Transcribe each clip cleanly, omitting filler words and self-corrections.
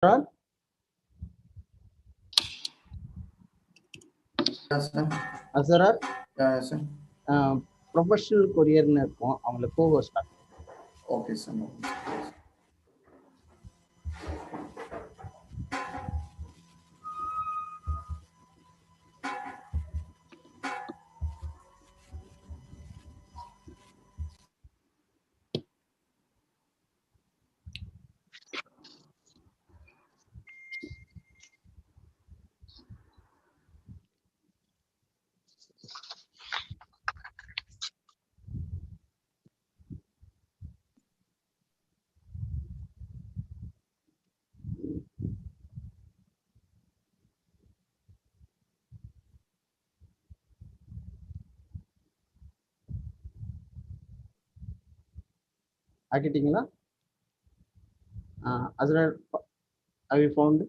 Yes, sir. Azarat? Yes, sir. Professional courier இருக்கும் அவங்களுக்கு co-host. Okay, sir. ஆக்கிட்டீங்களா? Azarat, have you found?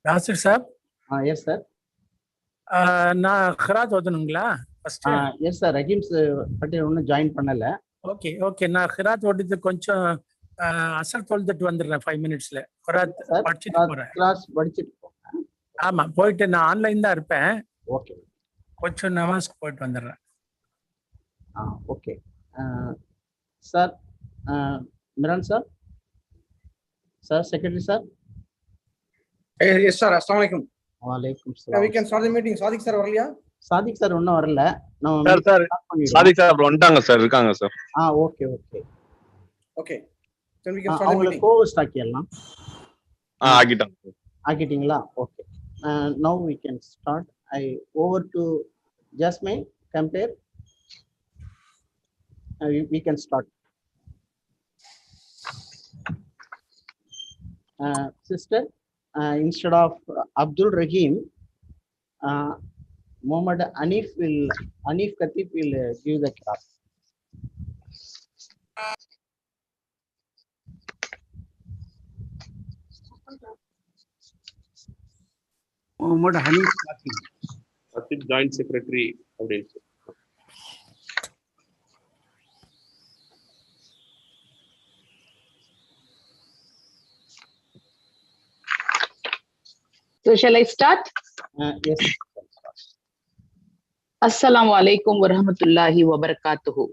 Nasir sir. Yes, sir. நான் Khirat ஓதணுங்களா first? Yes sir, ரஹீம்ஸ் பற்றி ஒன்றும் join பண்ணல. Okay okay, நான் Khirat ஓடிட்டு கொஞ்சம் அசல் தொழுதுட்டு வந்துடுறேன் 5 minutesல. Khirat படிச்சுட்டு போறேன். கிளாஸ் படிச்சுட்டு போங்க. ஆமா, போயிட்டு நான் ஆன்லைன் தான் இருப்பேன். ஓகே, கொஞ்சம் நமாஸ்க்கு போயிட்டு வந்துடுறேன். Okay sir. Miran sir, sir secretary sir. Yes, sir. Assalamu alaikum. Walaikum We salam. can start the meeting. Sadiq sir வரலையா? சாதிக் சார் இன்னும் வரல. சார் சாதிக் சார் வந்துட்டாங்க சார், இருக்காங்க sir. Okay okay Okay. Then we can start the அவங்களுக்கு meeting. co-host ஆக்கிடலாம். ஆகிட்டாங்க. ஆக்கிட்டீங்களா? Okay. Now we can start. Over to Jasmine, compare. We can start. Sister, instead of Abdul Rahim, Muhammad Hanif Khatib will give the class. Muhammad Hanif Khatib joint secretary அப்படின்னு. So shall I start? Yes. Assalamu alaikum wa rahmatullahi wa barakatuhu.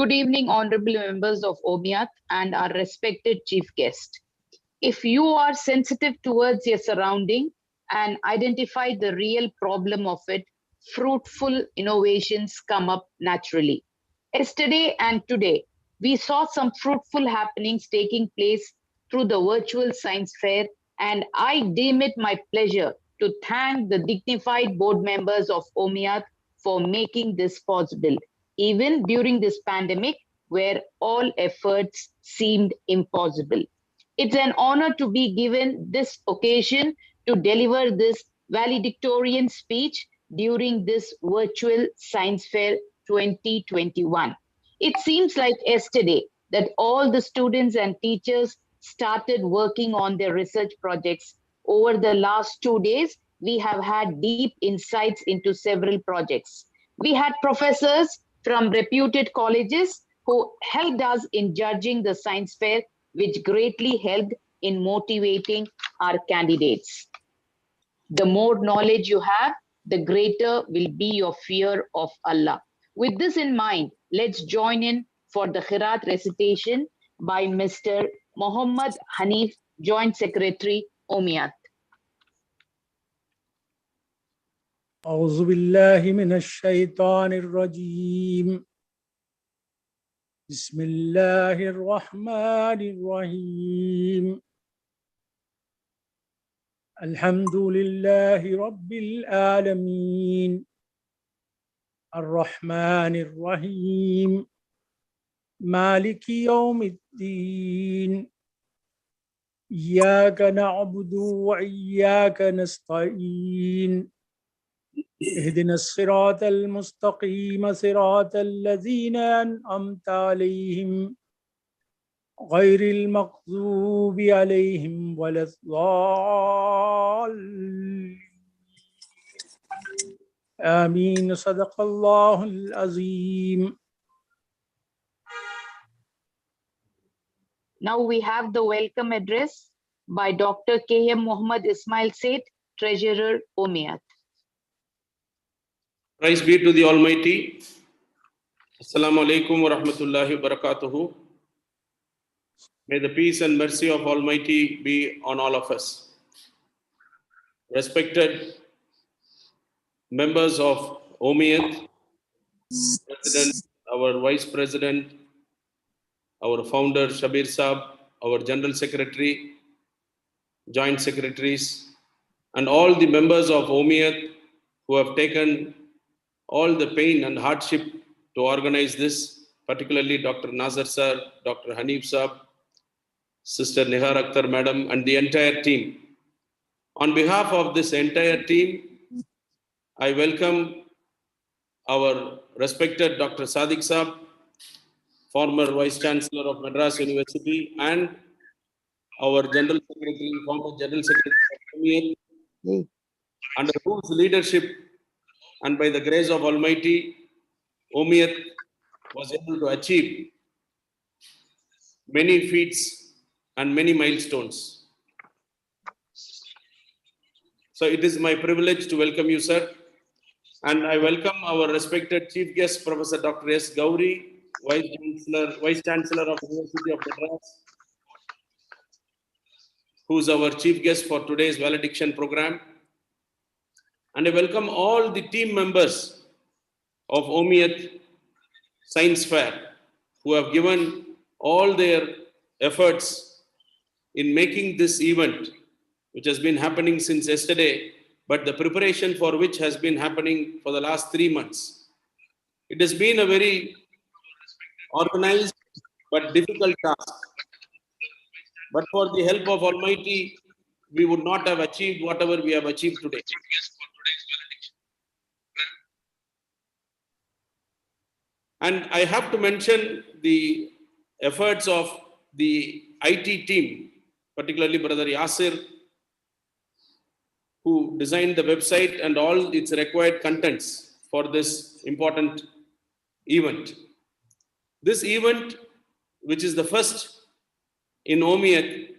Good evening, honorable members of OMIAT and our respected chief guest. If you are sensitive towards your surrounding and identify the real problem of it, fruitful innovations come up naturally. Yesterday and today, we saw some fruitful happenings taking place through the virtual science fair, and I deem it my pleasure to thank the dignified board members of OMIAT for making this possible, even during this pandemic where all efforts seemed impossible. It's an honor to be given this occasion to deliver this valedictorian speech during this virtual science fair 2021. It seems like yesterday that all the students and teachers started working on their research projects. Over the last 2 days, we have had deep insights into several projects. We had professors from reputed colleges who helped us in judging the science fair, which greatly helped in motivating our candidates. The more knowledge you have, the greater will be your fear of Allah. With this in mind, let's join in for the Khirat Recitation by Mr. Muhammad Hanif, Joint Secretary, OMIAT. أعوذ بالله من الشيطان الرجيم. بسم الله الرحمن الرحيم. الحمد لله رب العالمين الرحمن الرحيم مالك يوم الدين إياك نعبد وإياك نستعين اهدنا الصراط المستقيم صراط الذين أنعمت عليهم غير المغضوب عليهم ولا الضالين آمين صدق الله العظيم. Now we have the welcome address by Dr. K.M. Muhammad Ismail Seth, Treasurer, Omiyat. Praise be to the Almighty. Assalamu alaikum wa rahmatullahi wa barakatuhu. May the peace and mercy of Almighty be on all of us. Respected members of Omiyat, President, our Vice President, our founder Shabir Saab, our General Secretary, Joint Secretaries, and all the members of Omiyat who have taken all the pain and hardship to organize this, particularly Dr. Nazar Sir, Dr. Hanif Saab, Sister Nihar Akhtar Madam, and the entire team. On behalf of this entire team, I welcome our respected Dr. Sadiq Saab, former Vice Chancellor of Madras University, and our General Secretary, former General Secretary of Omiyat, under whose leadership and by the grace of Almighty, Omiyat was able to achieve many feats and many milestones. So it is my privilege to welcome you, sir. And I welcome our respected chief guest, Professor Dr. S. Gauri, Vice Chancellor of the University of Madras, who is our chief guest for today's valediction program. And I welcome all the team members of Omiyat Science Fair who have given all their efforts in making this event, which has been happening since yesterday, but the preparation for which has been happening for the last 3 months. It has been a very organized but difficult task. But for the help of Almighty, we would not have achieved whatever we have achieved today. And I have to mention the efforts of the IT team, particularly Brother Yasir, who designed the website and all its required contents for this important event. This event, which is the first in Omiyat,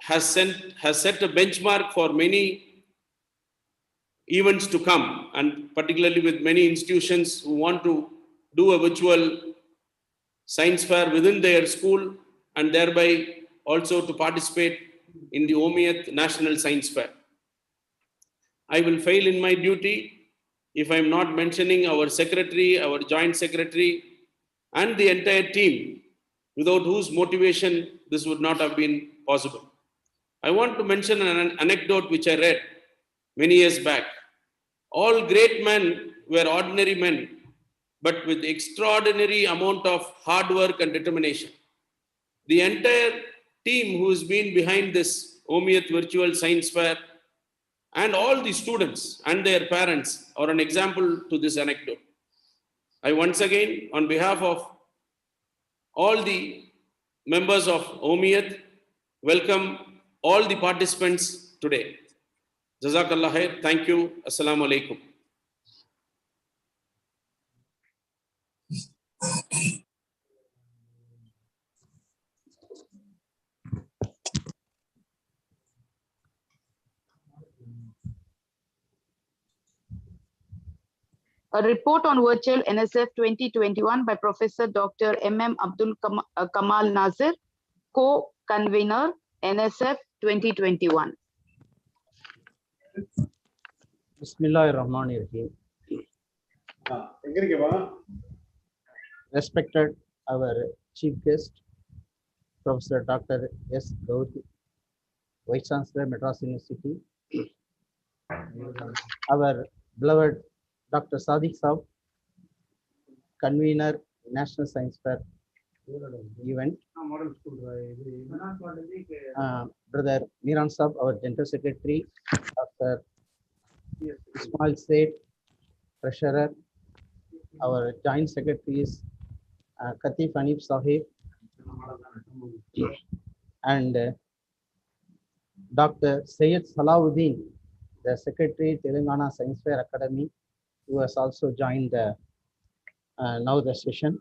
has set a benchmark for many events to come, and particularly with many institutions who want to do a virtual science fair within their school and thereby also to participate in the Omiyat National Science Fair. I will fail in my duty if I am not mentioning our secretary, our joint secretary, and the entire team, without whose motivation this would not have been possible. I want to mention an anecdote which I read many years back. All great men were ordinary men, but with extraordinary amount of hard work and determination. The entire team who has been behind this Omiyat Virtual Science Fair and all the students and their parents are an example to this anecdote. I once again, on behalf of all the members of Omiyat, welcome all the participants today. Jazakallah khair. Thank you. Assalamu alaikum. A report on virtual NSF 2021 by Professor Dr. M.M. Abdul Kamal Nazir, co-convener NSF 2021. Bismillahirrahmanirrahim. Respected our chief guest, Professor Dr. S. Gauri, Vice Chancellor, Madras University, our beloved Dr. Sadiq Saab, convener, National Science Fair event, Brother Miran Saab, our General Secretary, Dr. Ismail Seth, Treasurer, our Joint Secretaries, Katif Hanif Sahib, and Dr. Syed Salahuddin, the Secretary, Telangana Science Fair Academy, who has also joined the now the session,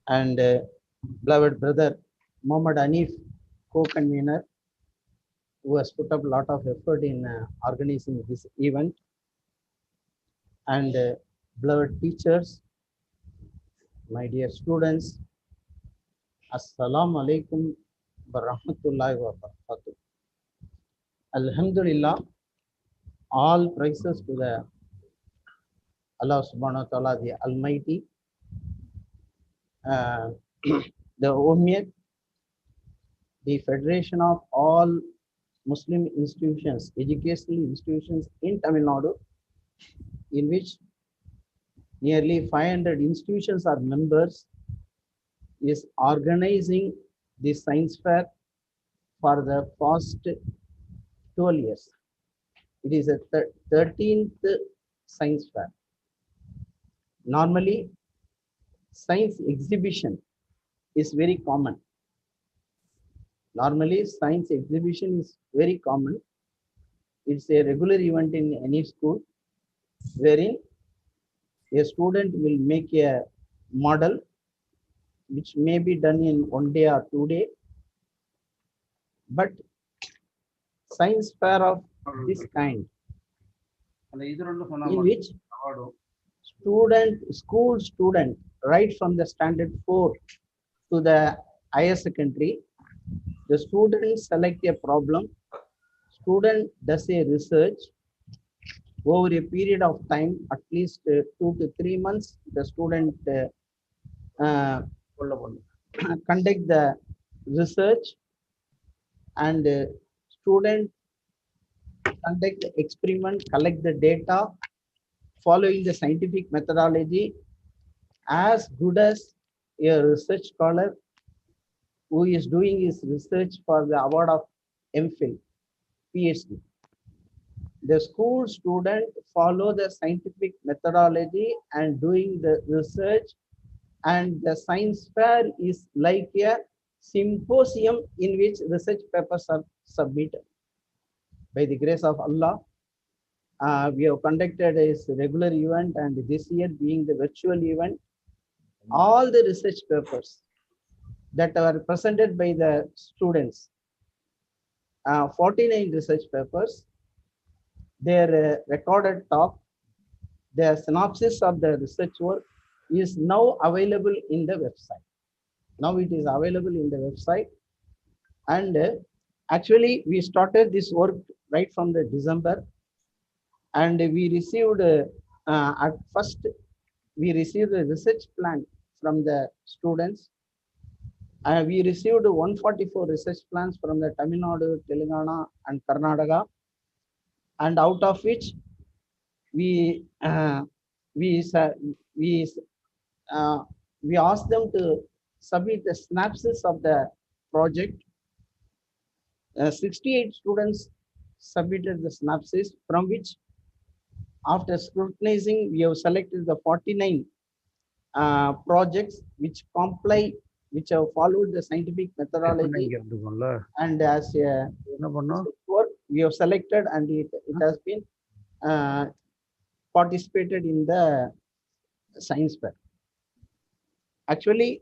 and beloved brother Muhammad Anif, co-convener, who has put up a lot of effort in organizing this event, and beloved teachers, my dear students, Assalamu alaikum wa rahmatullahi wa barakatuh. Alhamdulillah, all praises to the Allah subhanahu wa ta'ala, the Almighty, the Ummiyat, the federation of all Muslim institutions, educational institutions in Tamil Nadu, in which nearly 500 institutions are members, is organizing the science fair for the past 12 years. It is a 13th science fair. Normally, science exhibition is very common. Normally, science exhibition is very common. It's a regular event in any school wherein a student will make a model which may be done in 1 day or 2 days. But science fair of this kind, in which school student, right from the standard 4 to the higher secondary, the student select a problem, student does a research over a period of time, at least 2 to 3 months, the student conduct the research, and student conduct the experiment, collect the data, following the scientific methodology, as good as a research scholar who is doing his research for the award of MPhil, PhD. The school student follow the scientific methodology and doing the research, and the science fair is like a symposium in which research papers are submitted. By the grace of Allah, we have conducted a regular event, and this year being the virtual event, all the research papers that are presented by the students, 49 research papers, their recorded talk, their synopsis of the research work is now available in the website. Now it is available in the website, and actually we started this work right from the December, and we received at first we received a research plan from the students. We received 144 research plans from the Tamil Nadu, Telangana, and Karnataka, and out of which we asked them to submit the synopsis of the project. 68 students submitted the synopsis, from which, after scrutinizing, we have selected the 49 projects which comply, which have followed the scientific methodology, and as a work we have selected, and it has been participated in the science fair. Actually,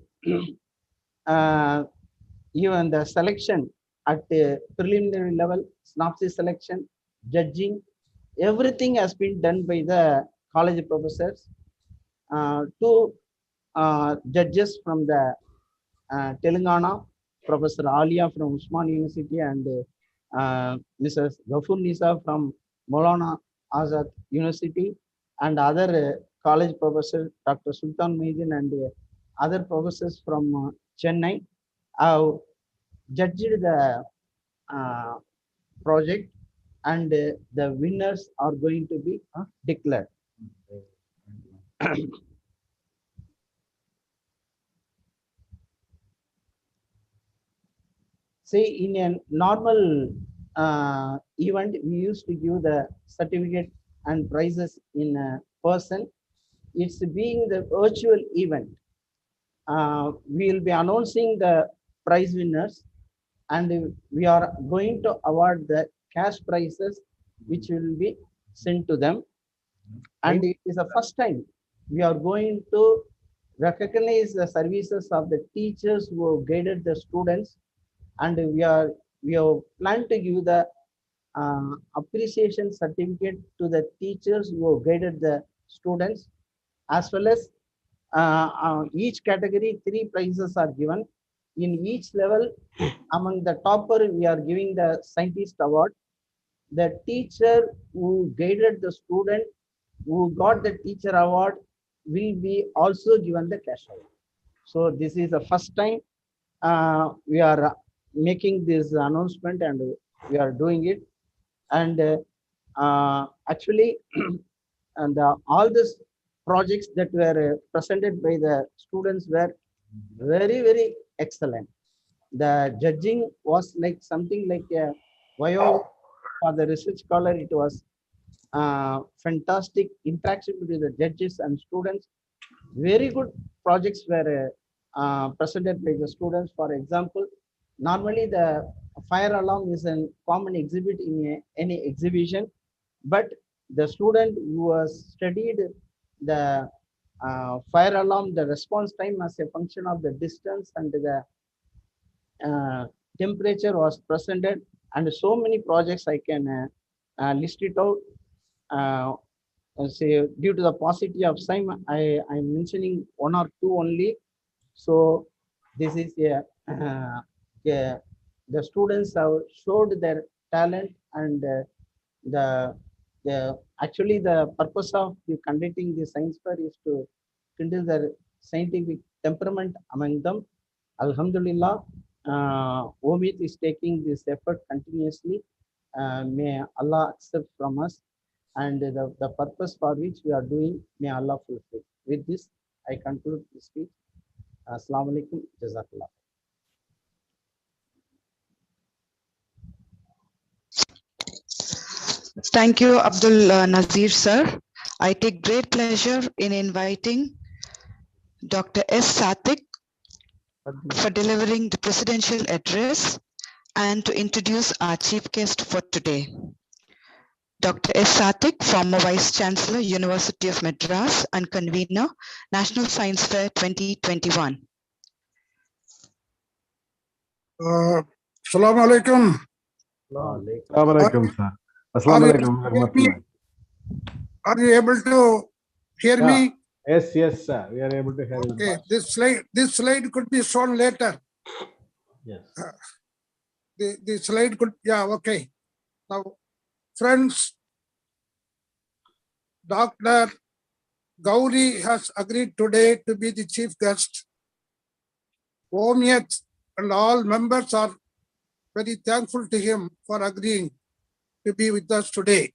even the selection at the preliminary level, synopsis selection, judging, everything has been done by the college professors. Two judges from the Telangana, Professor Alia from Usman University, and Mrs. Ghafoor Nisa from Maulana Azad University, and other college professors, Dr. Sultan Maidin, and other professors from Chennai have judged the project, and the winners are going to be declared. Say, in a normal event, we used to give the certificate and prizes in person. It's being the virtual event. We will be announcing the prize winners, and we are going to award the cash prizes which will be sent to them. And it is the first time we are going to recognize the services of the teachers who have guided the students, and we have planned to give the appreciation certificate to the teachers who have guided the students, as well as each category 3 prizes are given. In each level, among the topper, we are giving the scientist award. The teacher who guided the student, who got the teacher award, will be also given the cash award. So this is the first time we are making this announcement, and we are doing it. And actually, and all these projects that were presented by the students were very, very excellent. The judging was like something like a bio for the research scholar. It was fantastic interaction between the judges and students. Very good projects were presented by the students. For example, normally the fire alarm is a common exhibit in any exhibition, but the student who has studied the fire alarm, the response time as a function of the distance and the temperature was presented, and so many projects I can list it out. Say due to the paucity of time, I'm mentioning 1 or 2 only. So this is the students have showed their talent, and the actually the purpose of the conducting the science fair is to kindle their scientific temperament among them. Alhamdulillah, Omid is taking this effort continuously. May Allah accept from us, and the purpose for which we are doing, may Allah fulfill. With this, I conclude this speech. Assalamu alaikum. Jazakallah. Thank you, Abdul Nazir, sir. I take great pleasure in inviting Dr. S. Satik for delivering the presidential address and to introduce our chief guest for today. Dr. S. Satik, former Vice Chancellor, University of Madras and convener, National Science Fair 2021. Assalamu alaikum. Assalamu alaikum, sir. Assalamu alaikum. Are you able to hear me? Yes, yes, sir. We are able to hear you. Okay, this slide could be shown later. Yes. The slide could, yeah, okay. Now, friends, Dr. Gauri has agreed today to be the chief guest. Omiyat and all members are very thankful to him for agreeing to be with us today.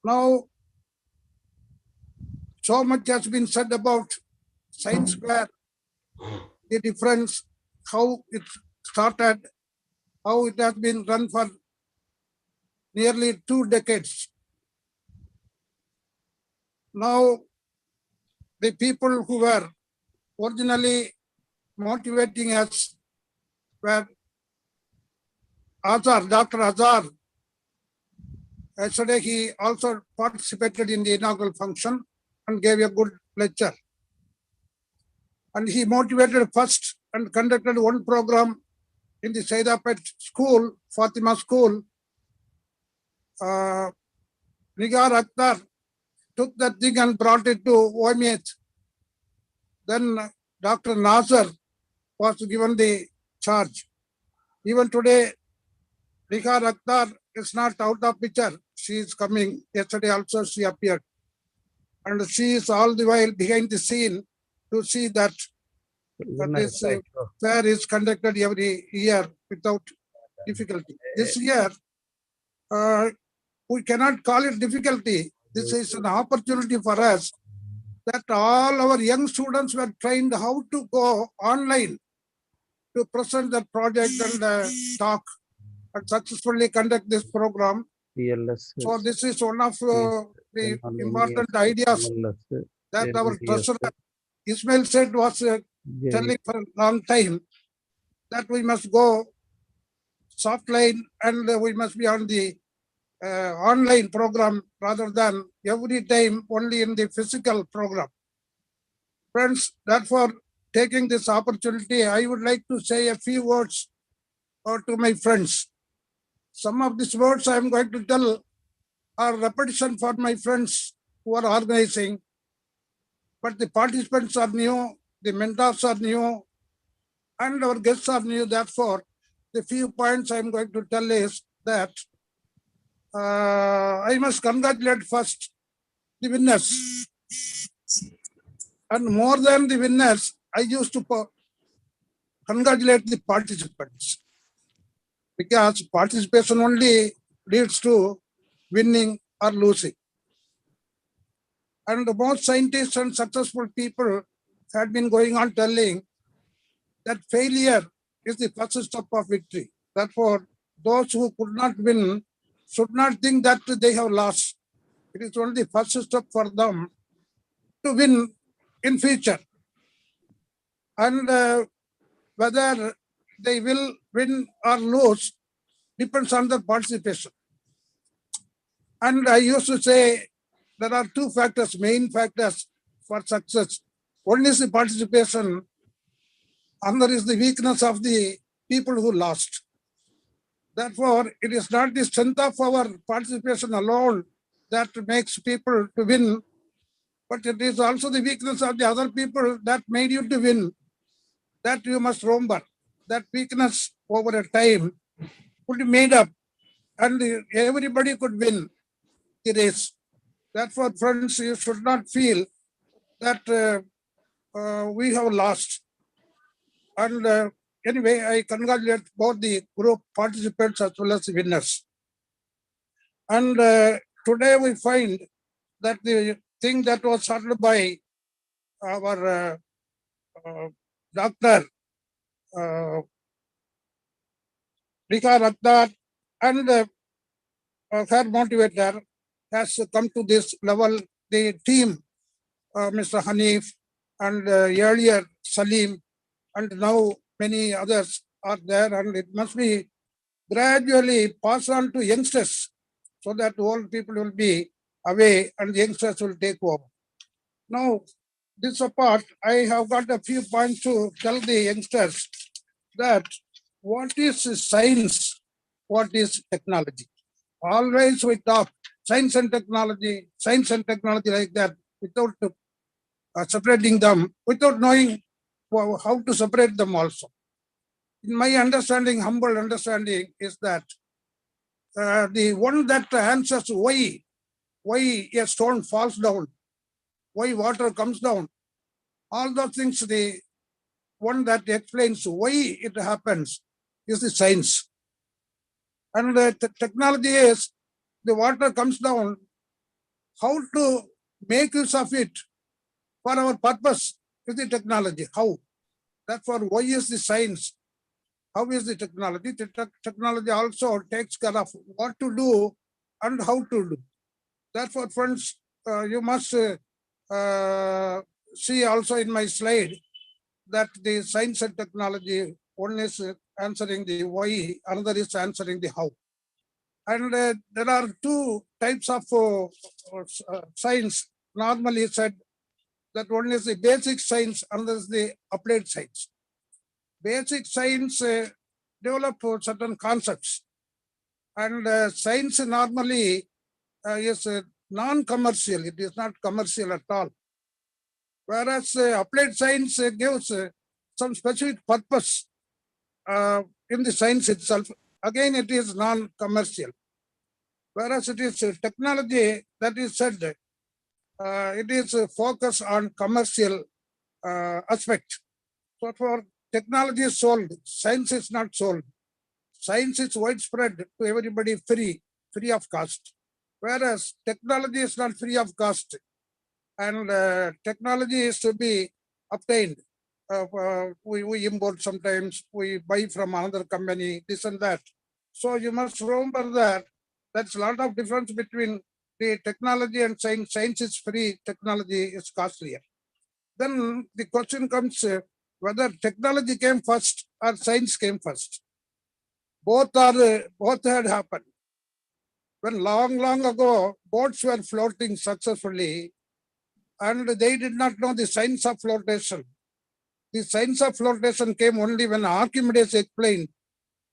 Now, so much has been said about science fair, the difference, how it started, how it has been run for nearly 2 decades. Now, the people who were originally motivating us were Azhar, Dr. Azhar. Yesterday, he also participated in the inaugural function and gave a good lecture. And he motivated first and conducted one program in the Saidapet school, Fatima school. Nigar Akhtar took that thing and brought it to OMH. Then Dr. Nasser was given the charge. Even today, Nigar Akhtar is not out of picture. She is coming. Yesterday also she appeared. And she is all the while behind the scene to see that this fair is conducted every year without difficulty. This year, we cannot call it difficulty. This is an opportunity for us that all our young students were trained how to go online to present the project and talk and successfully conduct this program. So this is one of the important ideas that our treasurer Ismail said was telling for a long time, that we must go soft line and we must be on the online program rather than every time only in the physical program. Friends, therefore, taking this opportunity, I would like to say a few words to my friends. Some of these words I am going to tell are repetition for my friends who are organizing, but the participants are new, the mentors are new, and our guests are new. Therefore, the few points I am going to tell is that I must congratulate first the winners. And more than the winners, I used to congratulate the participants, because participation only leads to winning or losing. And most scientists and successful people had been going on telling that failure is the first step of victory. Therefore, those who could not win should not think that they have lost. It is only the first step for them to win in future. And whether they will win or lose depends on their participation. And I used to say there are two factors, main factors for success. One is the participation, another is the weakness of the people who lost. Therefore, it is not the strength of our participation alone that makes people to win, but it is also the weakness of the other people that made you to win. That you must remember. That weakness over a time could be made up and everybody could win the race. Therefore, friends, you should not feel that we have lost. And anyway, I congratulate both the group participants as well as the winners. And today we find that the thing that was started by our Dr. Khirat Recitation and her motivator has come to this level. The team, Mr. Hanif and earlier Salim, and now many others are there, and it must be gradually passed on to youngsters so that old people will be away and youngsters will take over. Now, this apart, I have got a few points to tell the youngsters that what is science, what is technology. Always we talk science and technology like that without separating them, without knowing how to separate them also. In my understanding, humble understanding, is that the one that answers why a stone falls down, why water comes down, all those things, the one that explains why it happens is the science. And the technology is the water comes down, how to make use of it for our purpose is the technology. How? Therefore, why is the science? How is the technology? The technology also takes care of what to do and how to do. Therefore, friends, you must see also in my slide that the science and technology, one is answering the why, another is answering the how. And there are two types of science normally said, that one is the basic science, another is the applied science. Basic science develop certain concepts, and science normally is non-commercial. It is not commercial at all. Whereas applied science gives some specific purpose in the science itself. Again, it is non-commercial. Whereas it is technology that is said, it is focused on commercial aspect. So for technology is sold, science is not sold. Science is widespread to everybody, free of cost. Whereas technology is not free of cost, and technology is to be obtained. We import sometimes, we buy from another company, this and that. So you must remember that that's a lot of difference between the technology and science. Science is free, technology is costlier. Then the question comes whether technology came first or science came first. Both had happened. when long ago, boats were floating successfully, and they did not know the science of flotation. The science of flotation came only when Archimedes explained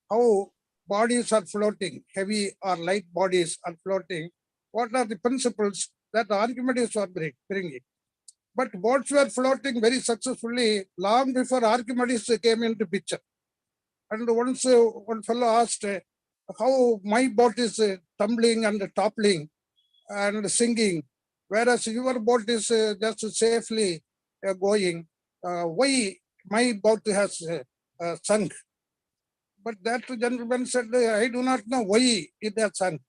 how bodies are floating, heavy or light bodies are floating. What are the principles that Archimedes was bringing? But boats were floating very successfully long before Archimedes came into picture. And once one fellow asked how my boat is tumbling and toppling and sinking, whereas your boat is just safely going. Why my boat has sunk? But that gentleman said, I do not know why it has sunk,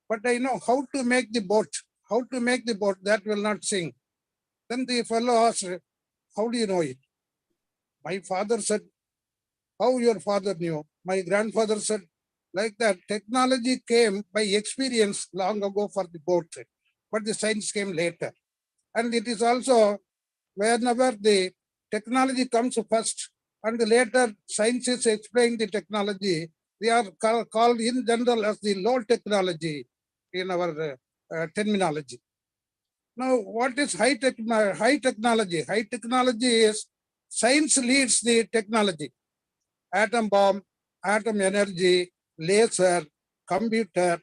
but I know how to make the boat. How to make the boat that will not sink. Then the fellow asked, how do you know it? My father said, how your father knew? My grandfather said, like that. Technology came by experience long ago for the boat, but the science came later. And it is also whenever the technology comes first and later science is explaining the technology, they are called in general as the low technology in our terminology. Now, what is high technology? High technology is science leads the technology. Atom bomb, atom energy, laser, computer,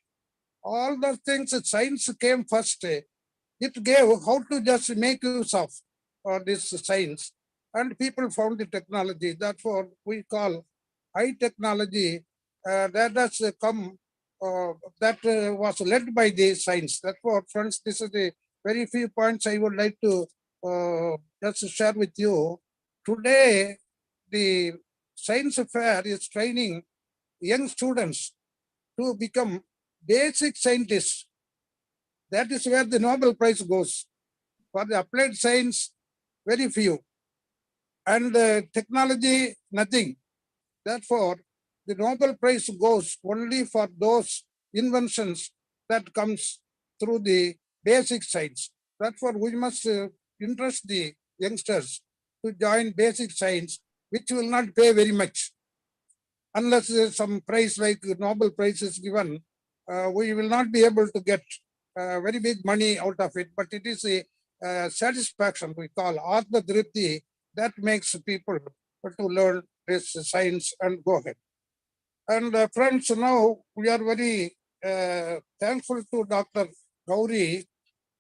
all those things, science came first. It gave how to just make use of this science, and people found the technology. Therefore, we call high technology that has come, that was led by the science. Therefore, friends, this is the very few points I would like to just share with you. Today, the science fair is training young students to become basic scientists. That is where the Nobel Prize goes. For the applied science, very few. And technology, nothing. Therefore, the Nobel Prize goes only for those inventions that comes through the basic science. Therefore, we must interest the youngsters to join basic science, which will not pay very much. Unless some prize like Nobel Prize is given, we will not be able to get very big money out of it, but it is a satisfaction we call Atma Dripti that makes people to learn this science and go ahead. And friends, now we are very thankful to Dr. Gauri,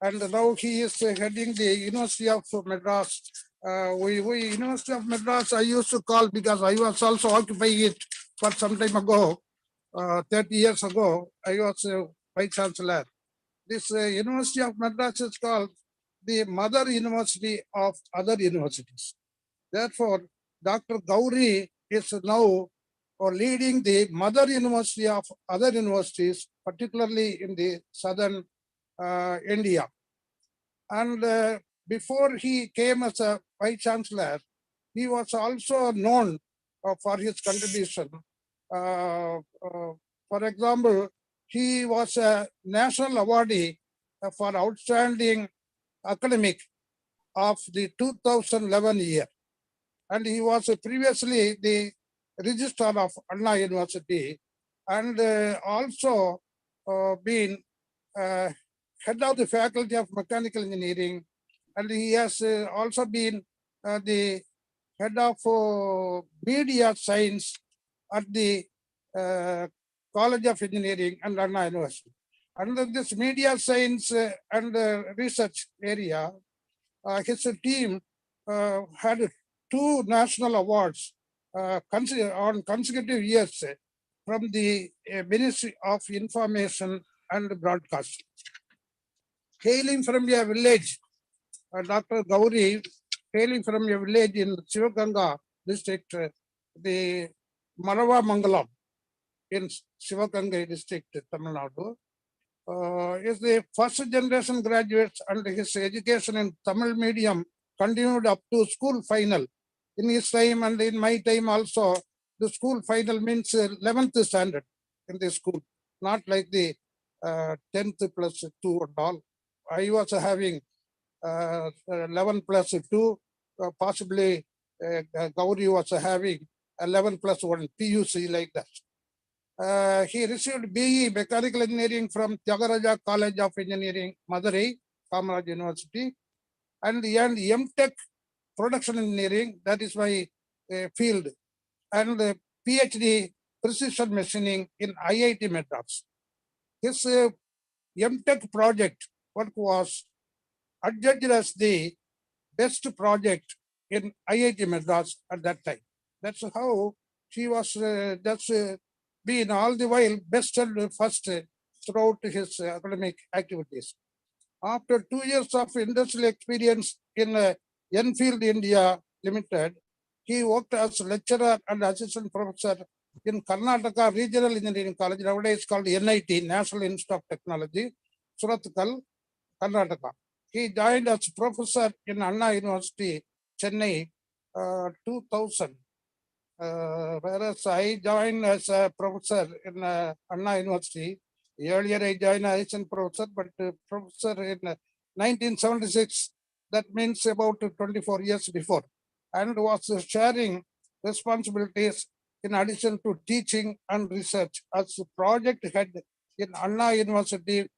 and now he is heading the University of Madras. University of Madras I used to call because I was also occupying it for some time ago, 30 years ago. I was Vice Chancellor. This University of Madras is called the Mother University of other universities. Therefore, Dr. Gauri is now leading the Mother University of other universities, particularly in the southern India. And before he came as a Vice Chancellor, he was also known for his contribution. For example, he was a national awardee for outstanding academic of the 2011 year. And he was previously the registrar of Anna University, and also been head of the Faculty of Mechanical Engineering. And he has also been the head of media science at the College of Engineering and Anna University. Under this media science and research area, his team had 2 national awards on consecutive years from the Ministry of Information and Broadcasting. Hailing from a village, Dr. Gauri, hailing from a village in Sivaganga district, the Marava Mangalam in Sivaganga district, Tamil Nadu, is the first generation graduates, and his education in Tamil medium continued up to school final. In his time and in my time also, the school final means 11th standard in the school, not like the 10th plus 2 and all. I was having 11 plus 2, possibly Gauri was having 11 plus 1, PUC like that. He received BE Mechanical Engineering from Tyagaraja College of Engineering, Madurai, Kamaraj University, and he earned MTech Production Engineering, that is my field, and PhD Precision Machining in IIT Madras. His MTech project work was adjudged as the best project in IIT Madras at that time. That's how she was, been all the while best and first throughout his academic activities. After 2 years of industrial experience in Enfield India Limited, he worked as lecturer and assistant professor in Karnataka Regional Engineering College, nowadays called NIT, National Institute of Technology, Surathkal, Karnataka. He joined as professor in Anna University, Chennai, 2000. Whereas I joined as a professor in Anna University. Earlier I joined as assistant professor, but professor in 1976. That means about 24 years before, and was sharing responsibilities in addition to teaching and research as project head in Anna University,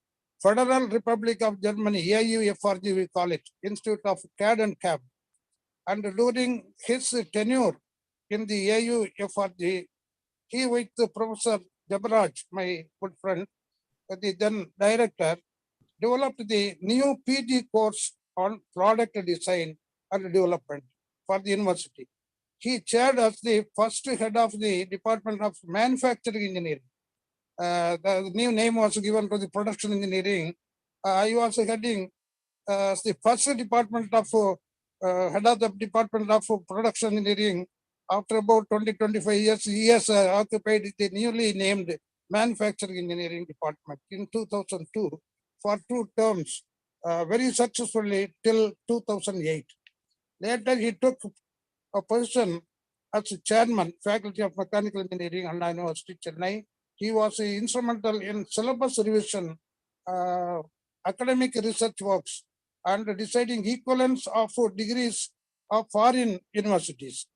Federal Republic of Germany, AUFRG we call it, Institute of CAD and CAM. And during his tenure in the AUFRG, he with Professor Jabaraj, my good friend, the then director, developed the new PG course on product design and development for the university. He chaired as the first head of the Department of Manufacturing Engineering. The new name was given to the production engineering. I was heading the first department of head of the Department of Production Engineering. After about 20-25 years, he has occupied the newly named Manufacturing Engineering Department in 2002 for 2 terms, very successfully till 2008. Later, he took a position as chairman, Faculty of Mechanical Engineering, Anna University, Chennai. He was instrumental in syllabus revision, academic research works, and deciding equivalence of degrees of foreign universities,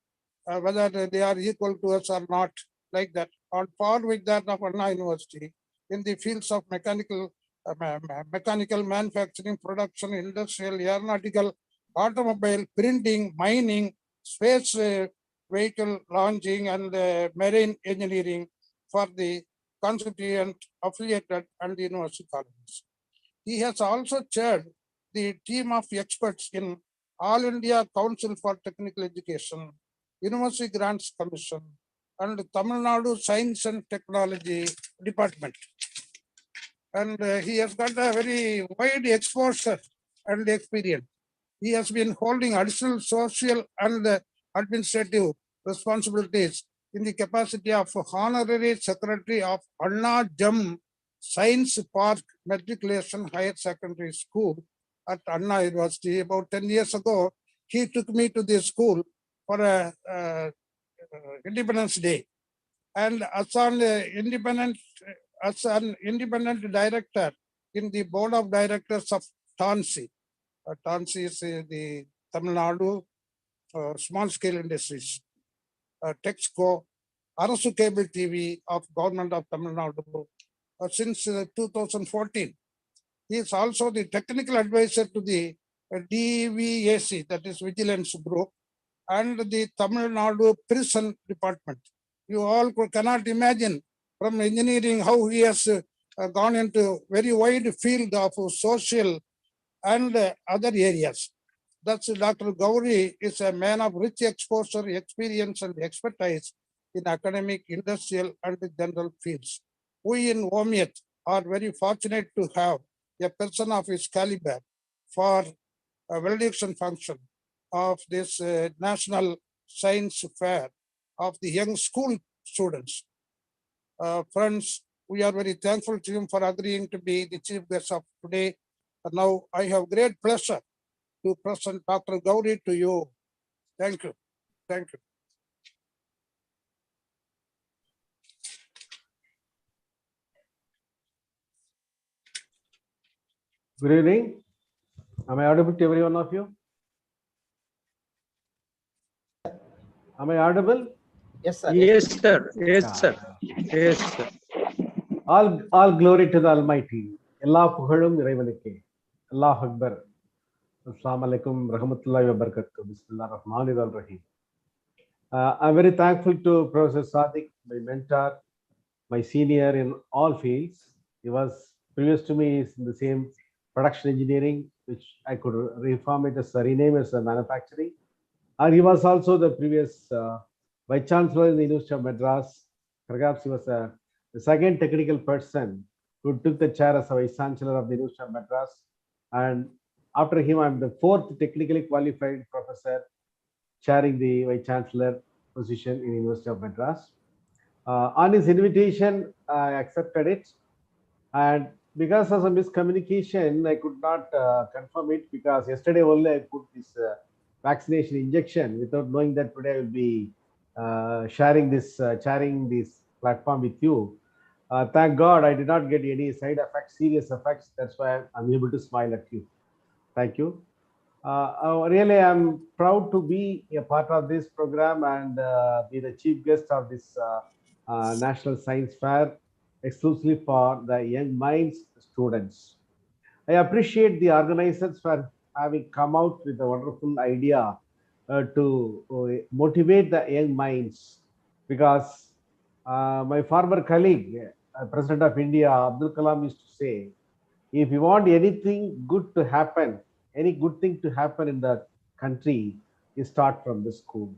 whether they are equal to us or not, like that, on par with that of Anna University in the fields of mechanical manufacturing, production, industrial, aeronautical, automobile, printing, mining, space vehicle launching, and marine engineering for the constituent, affiliated, and university colleges. He has also chaired the team of experts in All India Council for Technical Education, University Grants Commission, and Tamil Nadu Science and Technology Department. And he has got a very wide exposure and experience. He has been holding additional social and administrative responsibilities in the capacity of Honorary Secretary of Anna Jam Science Park Matriculation Higher Secondary School at Anna University. About 10 years ago, he took me to the school for a Independence Day. And as an independent director in the board of directors of TANSI. TANSI is the Tamil Nadu Small Scale Industries, Texco, Arasu Cable TV of Government of Tamil Nadu since 2014. He is also the technical advisor to the DVAC, that is Vigilance Group, and the Tamil Nadu Prison Department. You all cannot imagine from engineering how he has gone into very wide field of social and other areas. Thus, Dr. Gauri is a man of rich exposure, experience, and expertise in academic, industrial, and general fields. We in OMIAT are very fortunate to have a person of his caliber for a valediction function of this National Science Fair of the young school students. Friends, we are very thankful to him for agreeing to be the chief guest of today. And now I have great pleasure to present Dr. Gauri to you. Thank you. Thank you. Good evening. Am I audible to every one of you? Am I audible? Yes, sir. Yes, sir. Yes, Yeah. sir. Yes, sir. All glory to the Almighty. எல்லா புகழும் இறைவனுக்கே. அல்லாஹ் Akbar. Assalamu alaikum rahmatullahi wa barakatuh. Bismillah ar-Rahman ar-Rahim. I'm very thankful to Professor Sadiq, my mentor, my senior in all fields. He was previous to me is in the same production engineering, which I could reform it as rename as manufacturing. And he was also the previous Vice Chancellor in the University of Madras. Perhaps he was the second technical person who took the chair as a Vice Chancellor of the University of Madras. And after him, I'm the fourth technically qualified professor chairing the Vice Chancellor position in University of Madras. On his invitation, I accepted it. And because of some miscommunication, I could not confirm it because yesterday only I put this vaccination injection without knowing that today I will be sharing this platform with you. Thank God I did not get any side effects, serious effects. That's why I'm able to smile at you. Thank you. Really, I'm proud to be a part of this program and be the chief guest of this National Science Fair exclusively for the young minds students. I appreciate the organizers for having come out with a wonderful idea to motivate the young minds, because my former colleague, President of India, Abdul Kalam, used to say, if you want anything good to happen, any good thing to happen in the country, you start from the school.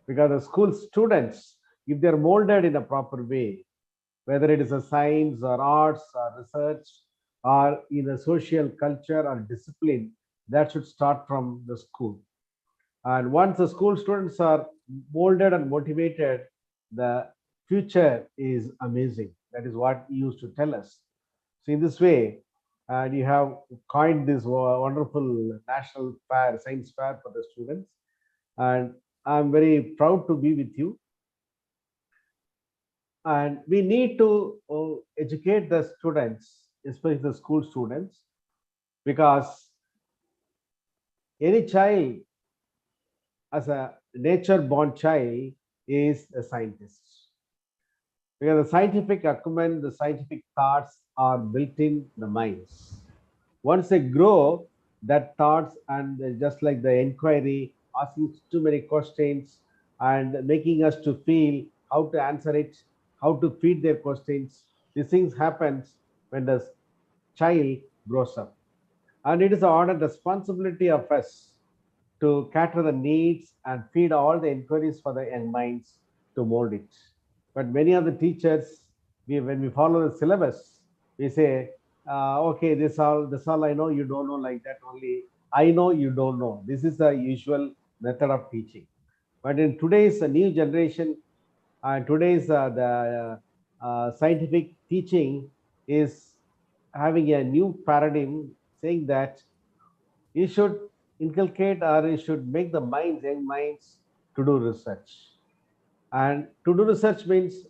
Because the school students, if they're molded in a proper way, whether it is a science or arts or research or in a social culture or discipline, that should start from the school. And once the school students are molded and motivated, the future is amazing. That is what he used to tell us. So in this way, and you have coined this wonderful national fair, science fair for the students. And I'm very proud to be with you. And we need to educate the students, especially the school students, because any child, as a nature-born child, is a scientist. Because the scientific acumen, the scientific thoughts are built in the minds. Once they grow, that thoughts and just like the inquiry, asking too many questions and making us to feel how to answer it, how to feed their questions, these things happens when the child grows up. And it is the order responsibility of us to cater the needs and feed all the inquiries for the young minds to mold it. But many of the teachers, when we follow the syllabus, we say, okay, this all I know, you don't know, like that only. I know, you don't know. This is the usual method of teaching. But in today's new generation, today's scientific teaching is having a new paradigm, saying that you should inculcate or you should make the minds, young minds, to do research. And to do research means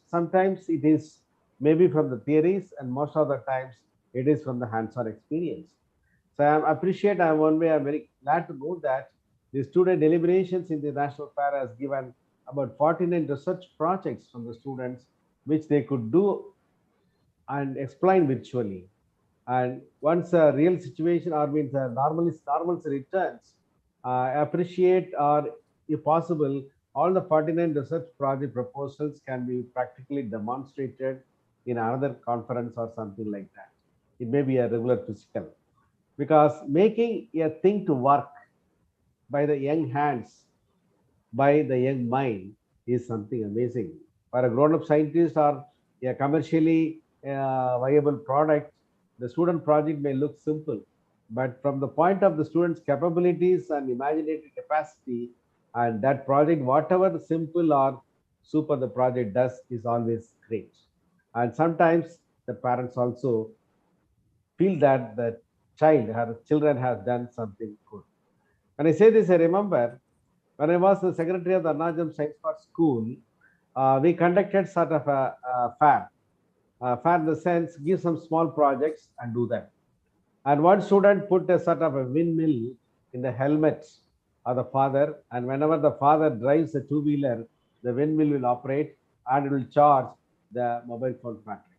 sometimes it is maybe from the theories, and most of the times it is from the hands-on experience. So I appreciate, I'm very glad to know that the student deliberations in the National Fair has given about 49 research projects from the students, which they could do and explain virtually. And once a real situation or means normalcy returns, I appreciate, or if possible, all the 49 research project proposals can be practically demonstrated in another conference or something like that. It may be a regular physical, because making a thing to work by the young hands, by the young mind, is something amazing. For a grown-up scientist or a commercially viable product, the student project may look simple, but from the point of the student's capabilities and imaginative capacity, and that project, whatever the simple or super the project does, is always great. And sometimes the parents also feel that the children has done something good. When I say this, I remember when I was the secretary of the Arnajam Science Park School, we conducted sort of a fair. Fair in the sense, give some small projects and do them. And one student put a sort of a windmill in the helmet of the father, and whenever the father drives the two-wheeler, the windmill will operate and it will charge the mobile phone battery.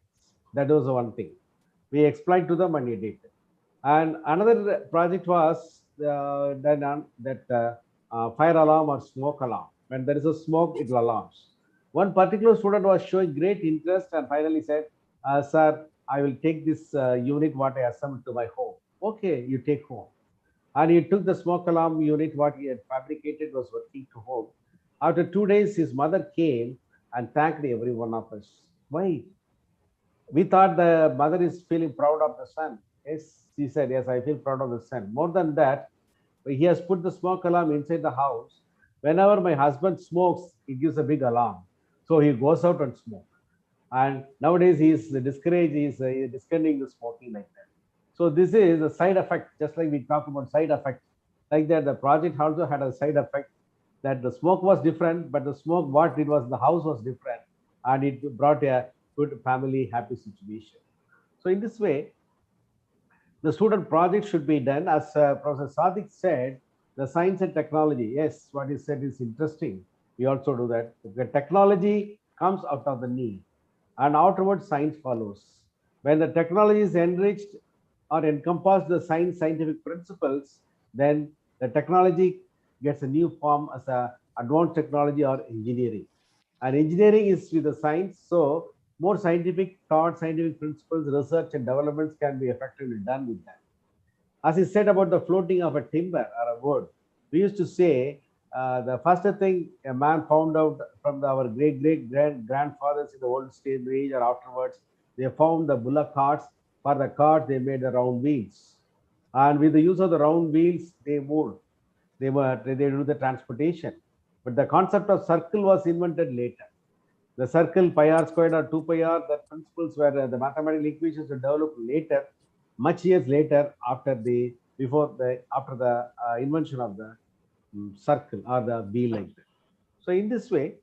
That was the one thing. We explained to them and he did. And another project was fire alarm or smoke alarm. When there is a smoke, it will alarms. One particular student was showing great interest and finally said, sir, I will take this unit what I assembled to my home. Okay, you take home. And he took the smoke alarm unit what he had fabricated was working to home. After 2 days, his mother came and thanked every one of us. Why? We thought the mother is feeling proud of the son. Yes, she said, yes, I feel proud of the son. More than that, he has put the smoke alarm inside the house. Whenever my husband smokes, it gives a big alarm. So he goes out and smoke. And nowadays he is discouraged, he is discouraging the smoking like that. So this is a side effect, just like we talk about side effect. Like that, the project also had a side effect that the smoke was different, but the smoke, what it was, the house was different. And it brought a good family happy situation. So in this way, the student project should be done. As Professor Sadiq said, the science and technology, yes, what he said is interesting. We also do that. The technology comes out of the need and afterwards science follows. When the technology is enriched or encompass the scientific principles, then the technology gets a new form as a advanced technology or engineering. And engineering is with the science, so more scientific thought, scientific principles, research and developments can be effectively done with that. As he said about the floating of a timber or a wood, we used to say the first thing a man found out from our grandfathers in the old stage age or afterwards, they found the bullock carts. For the cart, they made the round wheels. And with the use of the round wheels, they moved. They do the transportation. But the concept of circle was invented later. The circle pi r squared or 2 pi r, the principles were the mathematical equations were developed later, much years later after the invention of the circle or the wheel like that. So in this way,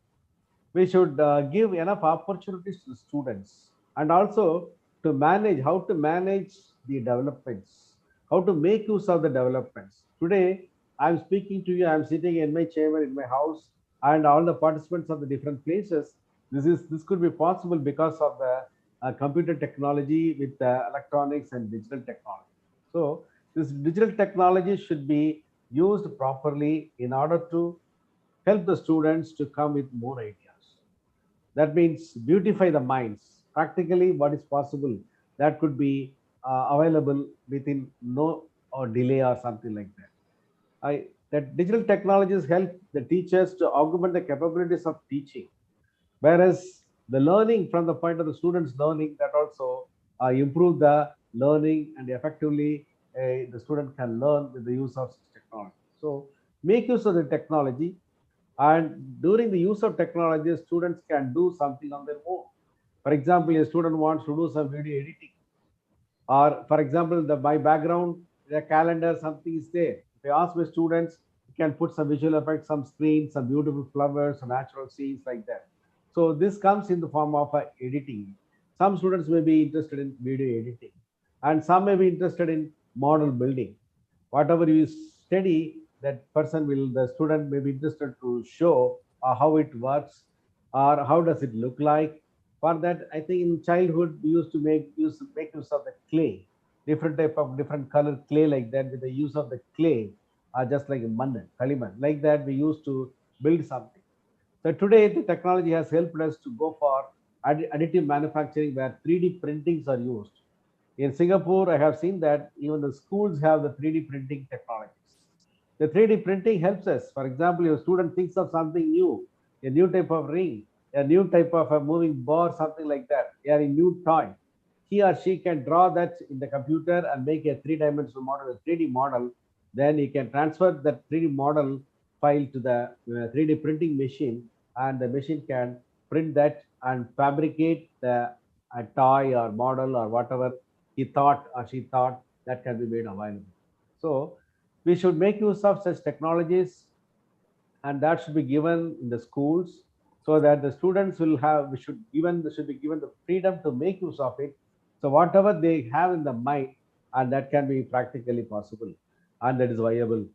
we should give enough opportunities to students and also to manage how to manage the developments, how to make use of the developments. Today, I'm speaking to you, I'm sitting in my chamber in my house, and all the participants of the different places. This could be possible because of the computer technology with electronics and digital technology. So this digital technology should be used properly in order to help the students to come with more ideas. That means beautify the minds. Practically, what is possible that could be available within no or delay or something like that. That digital technologies help the teachers to augment the capabilities of teaching, whereas the learning from the point of the students learning that also improve the learning and effectively the student can learn with the use of technology. So make use of the technology, and during the use of technology, students can do something on their own. For example, a student wants to do some video editing, or for example, my background, the calendar, something is there. If I ask my students, you can put some visual effects, some screens, some beautiful flowers, some natural scenes like that. So this comes in the form of editing. Some students may be interested in video editing, and some may be interested in model building. Whatever you study, that person will, the student may be interested to show how it works or how does it look like. For that, I think in childhood we used to make use of the clay, different type of different color clay like that. With the use of the clay, just like a kaliman, like that we used to build something. So today the technology has helped us to go for additive manufacturing where 3D printings are used. In Singapore, I have seen that even the schools have the 3D printing technologies. The 3D printing helps us. For example, if a student thinks of something new, a new type of ring, a new type of a moving bar, something like that, or a new toy, he or she can draw that in the computer and make a three-dimensional model, a 3D model. Then he can transfer that 3D model file to the 3D printing machine, and the machine can print that and fabricate the a toy or model or whatever he thought or she thought that can be made available. So we should make use of such technologies, and that should be given in the schools so that the students will have, should be given the freedom to make use of it. So whatever they have in the mind, and that can be practically possible, and that is viable.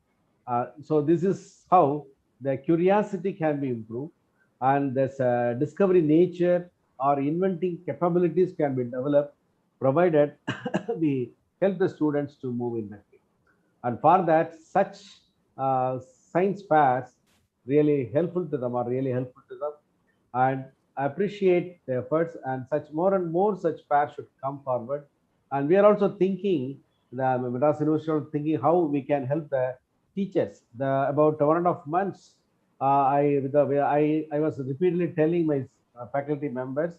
So this is how the curiosity can be improved, and this discovery nature or inventing capabilities can be developed, provided we help the students to move in that way. And for that, such science fairs really helpful to them, are really helpful to them. And I appreciate the efforts, and such more and more such fairs should come forward. And we are also thinking, the Madras University are thinking how we can help the teachers. About 1.5 months, I was repeatedly telling my faculty members,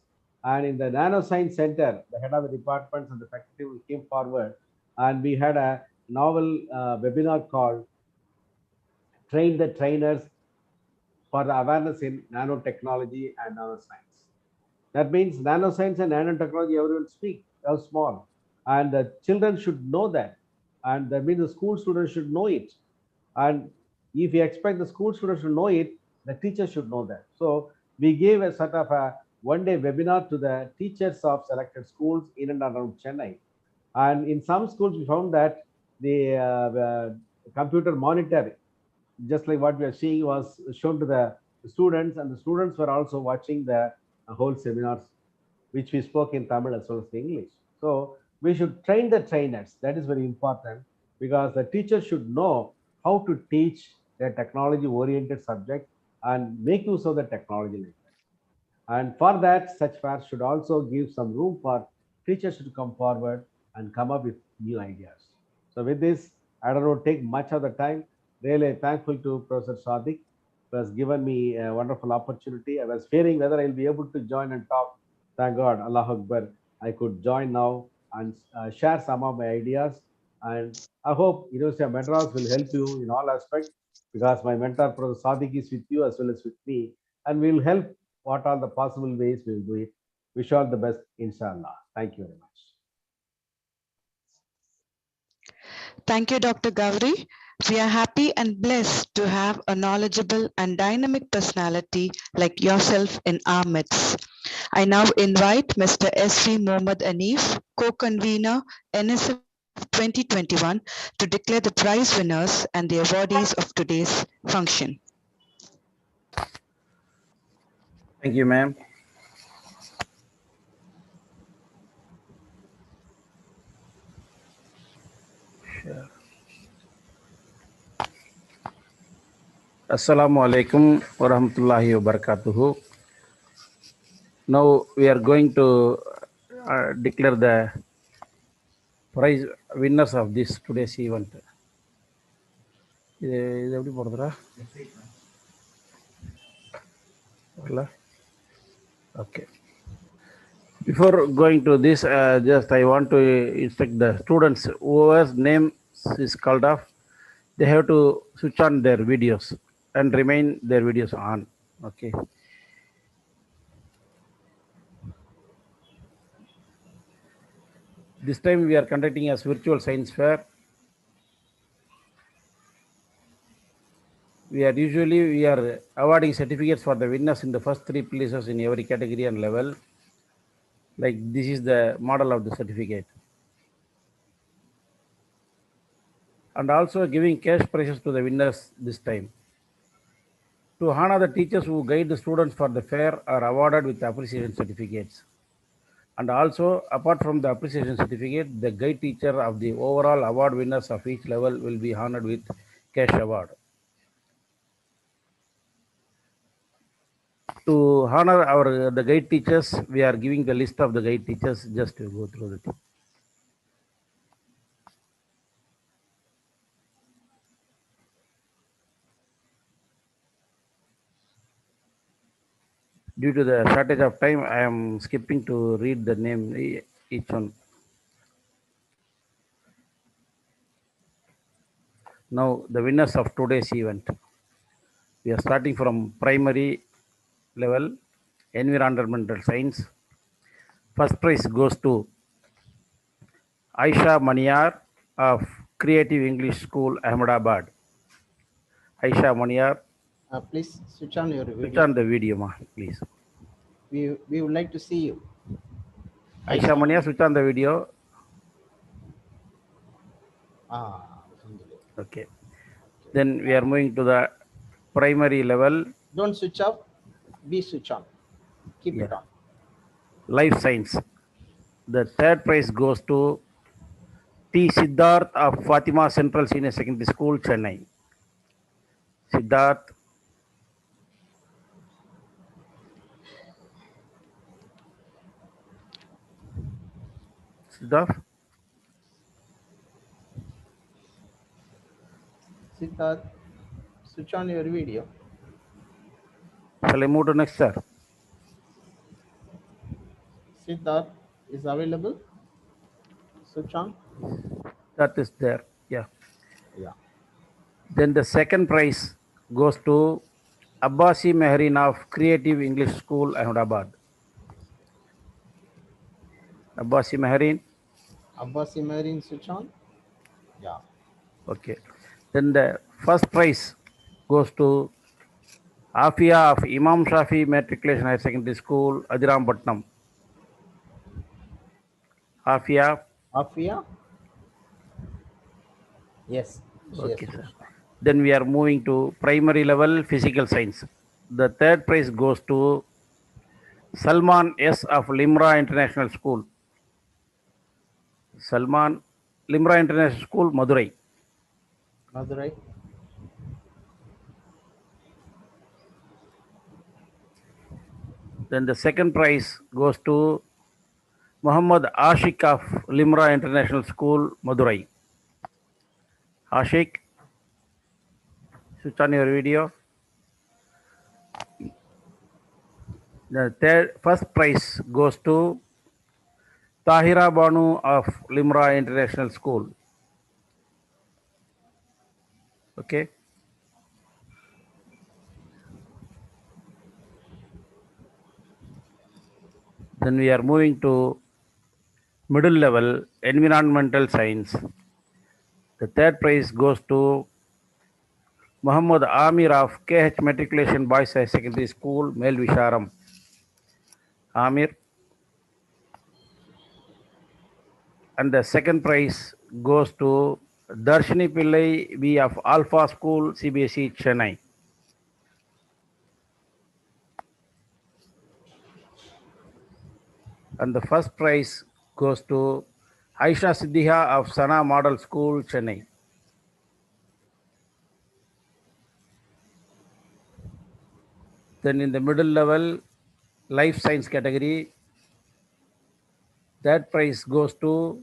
and in the nanoscience center, the head of the departments and the faculty came forward, and we had a novel webinar called Train the Trainers for the Awareness in Nanotechnology and Nanoscience. That means nanoscience and nanotechnology, everyone speak, how small. And the children should know that. And that means the school students should know it. And if you expect the school students to know it, the teachers should know that. So we gave a sort of a one-day webinar to the teachers of selected schools in and around Chennai. And in some schools, we found that the computer monitor, just like what we are seeing, was shown to the students, and the students were also watching the whole seminars, which we spoke in Tamil as well as English. So we should train the trainers. That is very important, because the teacher should know how to teach a technology-oriented subject and make use of the technology like that. And for that, such fairs should also give some room for teachers to come forward and come up with new ideas. So with this, I don't know, take much of the time. Really thankful to Professor Sadiq, who has given me a wonderful opportunity. I was fearing whether I'll be able to join and talk. Thank God, Allah Akbar, I could join now and share some of my ideas. And I hope University of Madras will help you in all aspects, because my mentor, Professor Sadiq, is with you as well as with me, and we will help what are the possible ways we will do it. Wish all the best, inshallah. Thank you very much. Thank you, Dr. Gowri. We are happy and blessed to have a knowledgeable and dynamic personality like yourself in our midst. I now invite Mr. S.V. Mohammad Anif, co-convener, NSF 2021, to declare the prize winners and the awardees of today's function. Thank you, ma'am. Sure. Assalamu alaikum wa rahmatullahi wa barakatuhu. Now we are going to declare the prize winners of this today's event. Okay. Before going to this, just I want to instruct the students whose name is called off, they have to switch on their videos and remain their videos on. Okay. This time we are conducting a virtual science fair. We are awarding certificates for the winners in the first 3 places in every category and level. Like this is the model of the certificate. And also giving cash prizes to the winners this time. To honor the teachers who guide the students for the fair are awarded with appreciation certificates. And also, apart from the appreciation certificate, the guide teacher of the overall award winners of each level will be honored with cash award. To honor the guide teachers, we are giving the list of the guide teachers just to go through it. Due to the shortage of time, I am skipping to read the name each one. Now, the winners of today's event. We are starting from primary level, environmental science. First prize goes to Aisha Maniar of Creative English School, Ahmedabad. Aisha Maniar. Please switch on your video. Switch on the video, ma, please. We would like to see you. Aisha Maniar, switch on the video. Okay. Then we are moving to the primary level. Don't switch off. Be switch on. Keep it on. Life Science. The third prize goes to T. Siddharth of Fatima Central Senior Secondary School, Chennai. Siddharth. Siddharth. Siddharth, switch on your video. Shall I move to next, sir? Siddharth is available. Switch on. That is there. Yeah. Yeah. Then the second prize goes to Abbasi Mehreen of Creative English School, Ahmedabad. Abbasi Mehreen. Abbas Imarin, switch on. Yeah. Okay. Then the first prize goes to Afia of Imam Shafi Matriculation Higher Secondary School, Adirampatnam. Afia. Afia? Yes. She Okay, has sir. switched on. Then we are moving to primary level physical science. The third prize goes to Salman S. of Limra International School. Salman, Limra International School, Madurai. Madurai. Then the second prize goes to Muhammad Ashik of Limra International School, Madurai. Ashik, switch on your video. The first prize goes to Tahira Banu of Limra International School. Okay. Then we are moving to middle level environmental science. The third prize goes to Muhammad Amir of KH Matriculation Boys High Secondary School, Mel Visharam. Amir. And the second prize goes to Darshini Pillai B of Alpha School, CBSE, Chennai. And the first prize goes to Aisha Siddiha of Sana Model School, Chennai. Then in the middle level, life science category, that prize goes to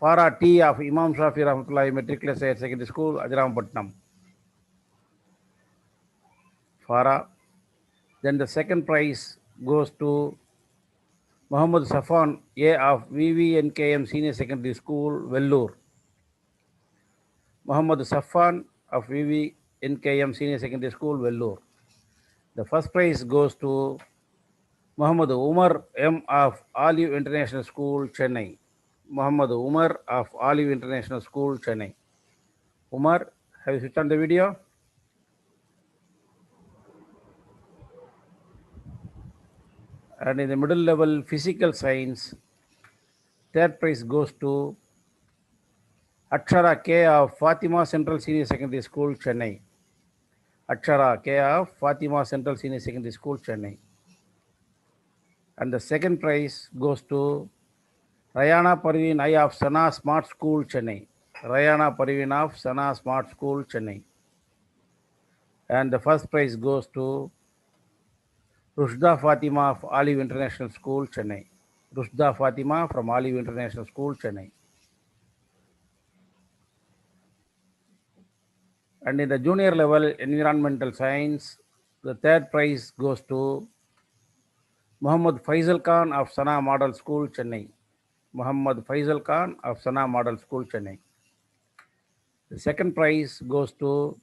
Farah T of Imam Shafi Rahmatullahi Matriculation Higher Secondary School, Ajrampatnam. Farah. Then the second prize goes to Muhammad Safan A of VVNKM Senior Secondary School, Vellore. Muhammad Safan of VVNKM Senior Secondary School, Vellore. The first prize goes to Muhammad Umar M of Olive International School, Chennai. Muhammad Umar of Olive International School, Chennai. Umar, have you switched on the video? And in the middle level physical science, third prize goes to Akshara K of Fatima Central Senior Secondary School, Chennai. Akshara K of Fatima Central Senior Secondary School, Chennai. And the second prize goes to Rayana Parveen I of Sana Smart School, Chennai. Rayana Parveen of Sana Smart School, Chennai. And the first prize goes to Rushda Fatima of Olive International School, Chennai. Rushda Fatima from Olive International School, Chennai. And in the junior level environmental science, the third prize goes to Muhammad Faisal Khan of Sana Model School, Chennai. Muhammad Faisal Khan of Sana Model School, Chennai. The second prize goes to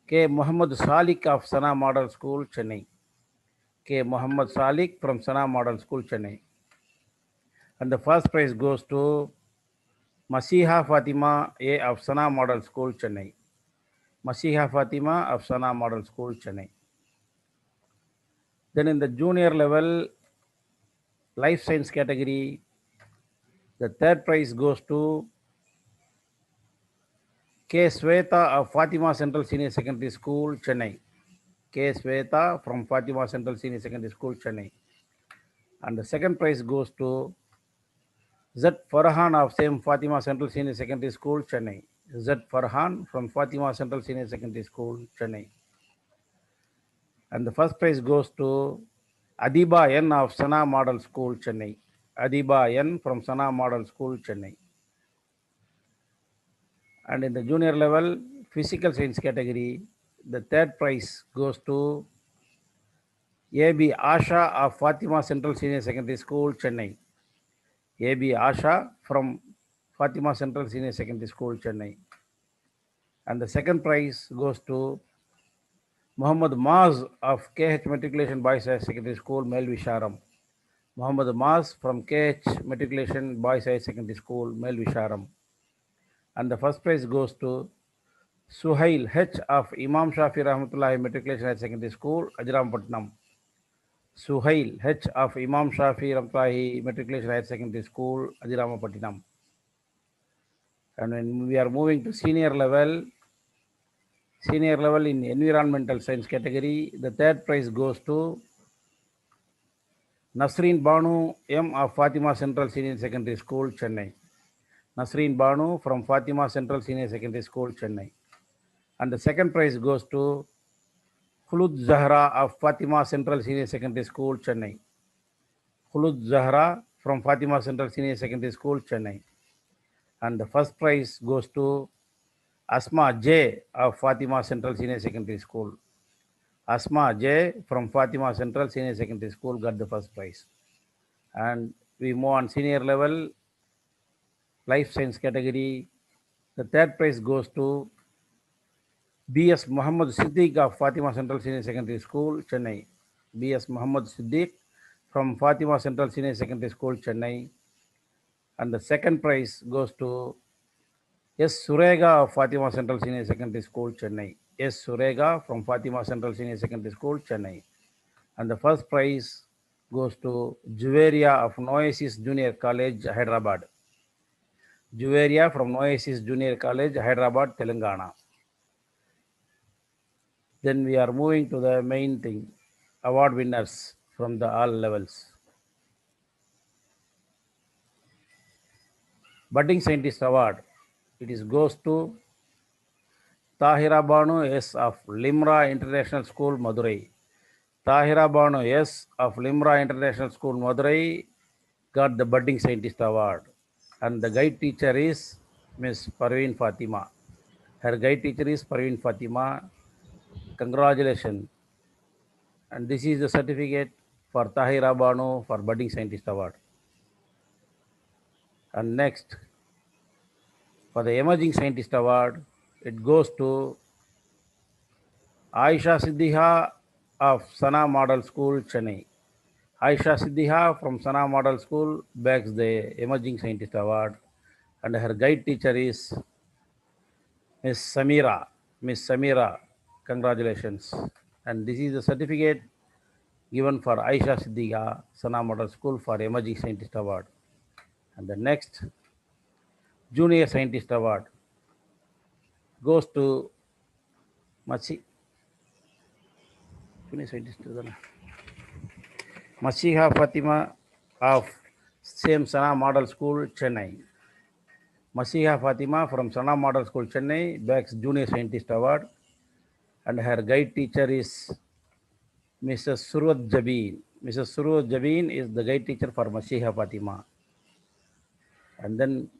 K. Muhammad Salik of Sana Model School, Chennai. K. Muhammad Salik from Sana Model School, Chennai. And the first prize goes to Masiha Fatima A of Sana Model School, Chennai. Masiha Fatima of Sana Model School, Chennai. Then in the junior level life science category, the third prize goes to K. Sweta of Fatima Central Senior Secondary School, Chennai. K. Sweta from Fatima Central Senior Secondary School, Chennai. And the second prize goes to Z. Farhan of same Fatima Central Senior Secondary School, Chennai. Z. Farhan from Fatima Central Senior Secondary School, Chennai. And the first prize goes to Adiba N of Sana Model School, Chennai. Adiba N from Sana Model School, Chennai. And in the junior level, physical science category, the third prize goes to A.B. Asha of Fatima Central Senior Secondary School, Chennai. A.B. Asha from Fatima Central Senior Secondary School, Chennai. And the second prize goes to Muhammad Maz of KH Matriculation Boys High Secondary School, Mel Visharam. Muhammad Maz from KH Matriculation Boys High Secondary School, Mel Visharam. And the first prize goes to Suhail H of Imam Shafi Rahmatullahi Matriculation High Secondary School, Ajrampatnam. Suhail H of Imam Shafi Rahmatullahi Matriculation High Secondary School, Ajramapattinam. And when we are moving to senior level in environmental science category, the third prize goes to Nasreen Banu M of Fatima Central Senior Secondary School, Chennai. Nasreen Banu from Fatima Central Senior Secondary School, Chennai. And the second prize goes to Khulud Zahra of Fatima Central Senior Secondary School, Chennai. Khulud Zahra from Fatima Central Senior Secondary School, Chennai. And the first prize goes to Asma J of Fatima Central Senior Secondary School. Asma J from Fatima Central Senior Secondary School got the first prize. And we move on senior level, life science category. The third prize goes to B.S. Muhammad Siddiq of Fatima Central Senior Secondary School, Chennai. B.S. Muhammad Siddiq from Fatima Central Senior Secondary School, Chennai. And the second prize goes to S. Surega of Fatima Central Senior Secondary School, Chennai. S. Surega from Fatima Central Senior Secondary School, Chennai. And the first prize goes to Juveria of Noesis Junior College, Hyderabad. Juveria from Noesis Junior College, Hyderabad, Telangana. Then we are moving to the main thing, award winners from the all levels. Budding Scientist Award, it goes to Tahira Banu S of Limra International School, Madurai. Tahira Banu S of Limra International School, Madurai got the Budding Scientist Award. And the guide teacher is Miss Parveen Fatima. Her guide teacher is Parveen Fatima. Congratulations. And this is the certificate for Tahira Banu for Budding Scientist Award. And next, for the Emerging Scientist Award, it goes to Aisha Siddiha of Sana Model School, Chennai. Aisha Siddiha from Sana Model School bags the Emerging Scientist Award, and her guide teacher is Miss Samira. Miss Samira, congratulations. And this is the certificate given for Aisha Siddiha, Sana Model School for Emerging Scientist Award. And the next Junior Scientist Award goes to Masiha Fatima of same Sana Model School, Chennai. Masiha Fatima from Sana Model School, Chennai bags Junior Scientist Award, and her guide teacher is Mrs. Surwat Jabeen. Mrs. Surwat Jabeen is the guide teacher for Masiha Fatima. And then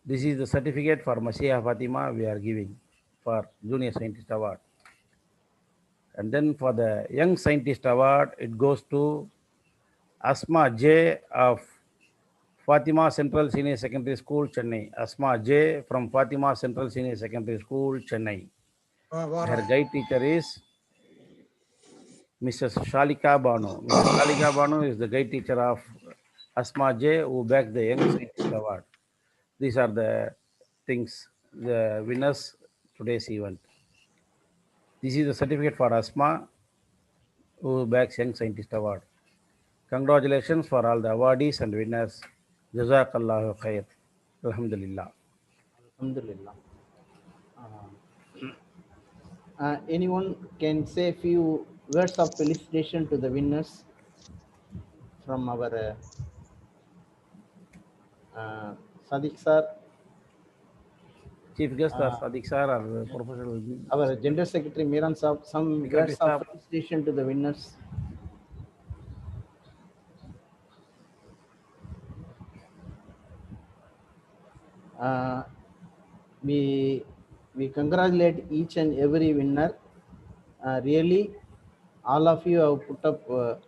this is the certificate for Masiha Fatima we are giving for Junior Scientist Award. And then for the Young Scientist Award, it goes to Asma J of Fatima Central Senior Secondary School, Chennai. Asma J from Fatima Central Senior Secondary School, Chennai. Her guide teacher is Mrs. Shalika Banu. Mrs. Shalika Banu is the guide teacher of Asma J, who bagged the Young Scientist Award. These are the things, the winners today's event. This is the certificate for Asma, who bags Young Scientist Award. Congratulations for all the awardees and winners. Jazakallahu khair. Alhamdulillah. Alhamdulillah. Anyone can say a few words of felicitation to the winners? from our Sadiq sir. Chief guest or Sadiq sir or professional. Our General Secretary Miran Saab, some words of felicitation to the winners. We congratulate each and every winner. Really, all of you have put up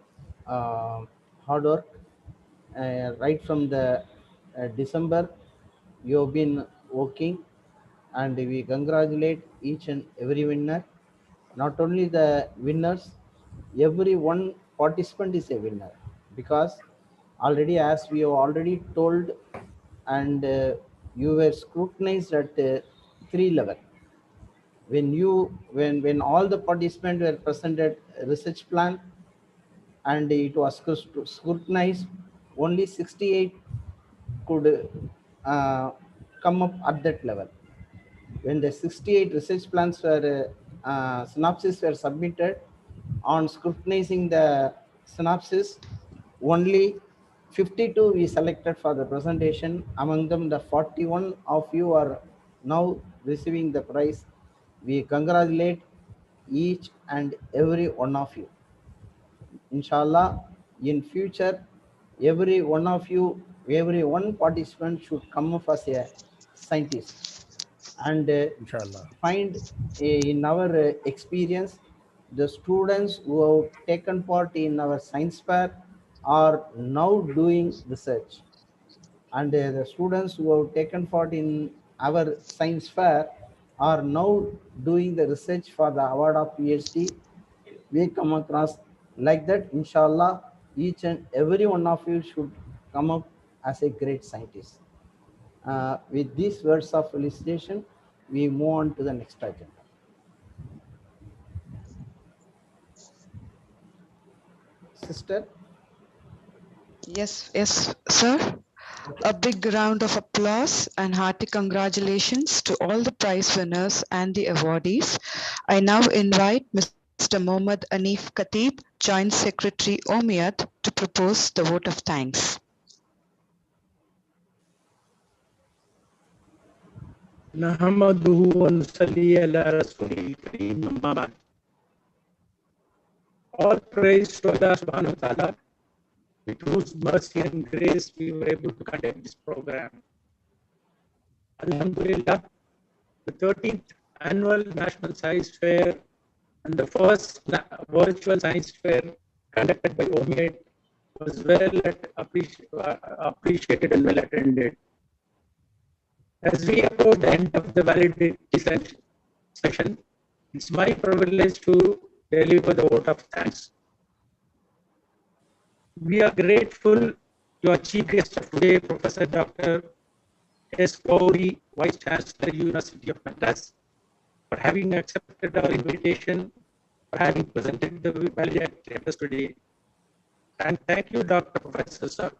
hard work right from the December. You have been working, and we congratulate each and every winner. Not only the winners, every one participant is a winner, because already, as we have already told, and you were scrutinized at 3 level. When all the participants were presented research plan and it was scrutinized, only 68 could come up at that level. When the 68 research plans were synopsis were submitted, on scrutinizing the synopsis, only 52 we selected for the presentation. Among them, the 41 of you are now receiving the prize. We congratulate each and every one of you. Inshallah, in future, every one of you, every one participant should come up as a scientist. And Inshallah. Find in our experience, the students who have taken part in our science fair are now doing research, and the students who have taken part in our science fair are now doing the research for the award of PhD. We come across like that. Inshallah, each and every one of you should come up as a great scientist. With these words of felicitation, we move on to the next agenda. Sister? Yes, sir. A big round of applause and hearty congratulations to all the prize winners and the awardees. I now invite Mr. Mohammad Anif Khatib, Joint Secretary OMIAT, to propose the vote of thanks. नहमदुहु व नुसल्ली अला रसूलिल करीम, अम्मा बाद. All praise to Allah subhanahu wa ta'ala, with whose mercy and grace we were able to conduct this program. Alhamdulillah, the 13th annual National Science Fair and the first virtual science fair conducted by OMIAT was well appreciated and well attended. As we approach the end of the valediction session, it's my privilege to deliver the vote of thanks. We are grateful to our chief guest of today, Professor Dr. S. Gauri, Vice Chancellor, University of Madras, for having accepted our invitation, for having presented the Valediction Chapter today. And thank you, Dr. Professor Sir.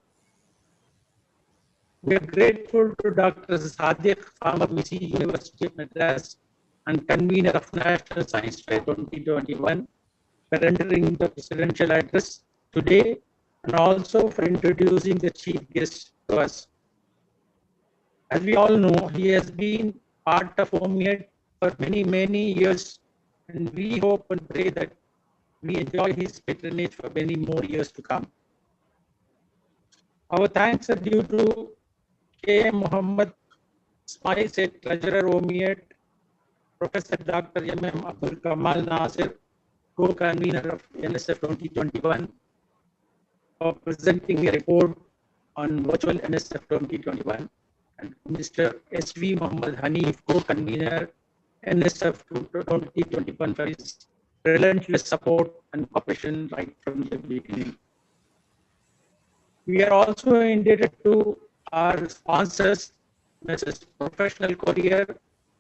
We are grateful to Dr. Sadiq, former VC, University of Madras, and convener of National Science Fair 2021, for rendering the presidential address today, and also for introducing the chief guest to us. As we all know, he has been part of OMIAT for many, many years, and we hope and pray that we enjoy his patronage for many more years to come. Our thanks are due to K.M. Muhammad Ismail Said, Treasurer OMIAT, Professor Dr. M.M. Abdul Kamal Nasir, co-convener of NSF 2021, for presenting a report on virtual NSF 2021, and Mr. S.V. Muhammad Hanif, co-convener NSF 2021, for his relentless support and cooperation right from the beginning. We are also indebted to our sponsors, Mrs. Professional Courier,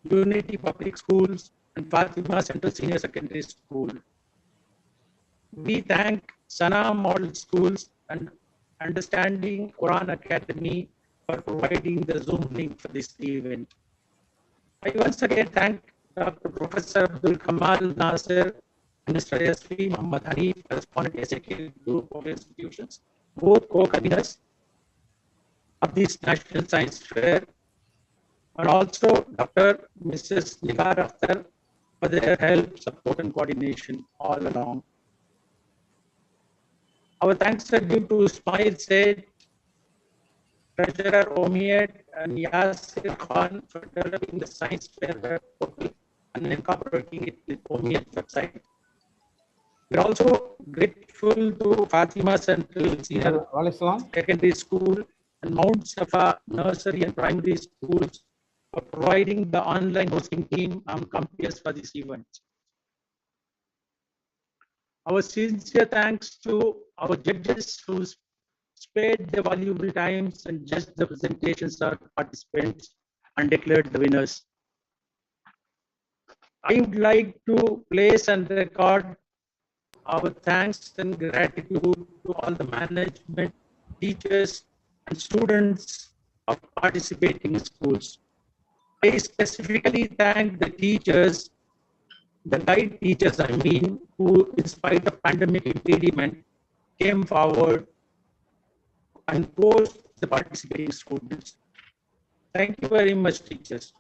Unity Public Schools, and Fatima Central Senior Secondary School. We thank Sana Model Schools and Understanding Quran Academy for providing the Zoom link for this event. I once again thank Dr. Professor Abdul Kamal Nasir and Mr. S.V. Muhammad Hanif, correspondent SAK Group of Institutions, both co-conveners of this National Science Fair, and also Dr. Mrs. Khirat Recitation for their help, support, and coordination all along. Our thanks are due to Ismail Said, Treasurer OMIAT, and Yasir Khan for developing the Science Fair web portal and incorporating it with OMIAT website. We're also grateful to Fatima Central Senior Secondary School and Mount Safa Nursery and Primary Schools for providing the online hosting team and companies for this event. Our sincere thanks to our judges who spared their valuable times and judged the presentations of participants and declared the winners. I would like to place and record our thanks and gratitude to all the management, teachers, and students of participating schools. I specifically thank the teachers, the guide teachers, who, in spite of pandemic impediment, came forward and coached the participating students. Thank you very much, teachers.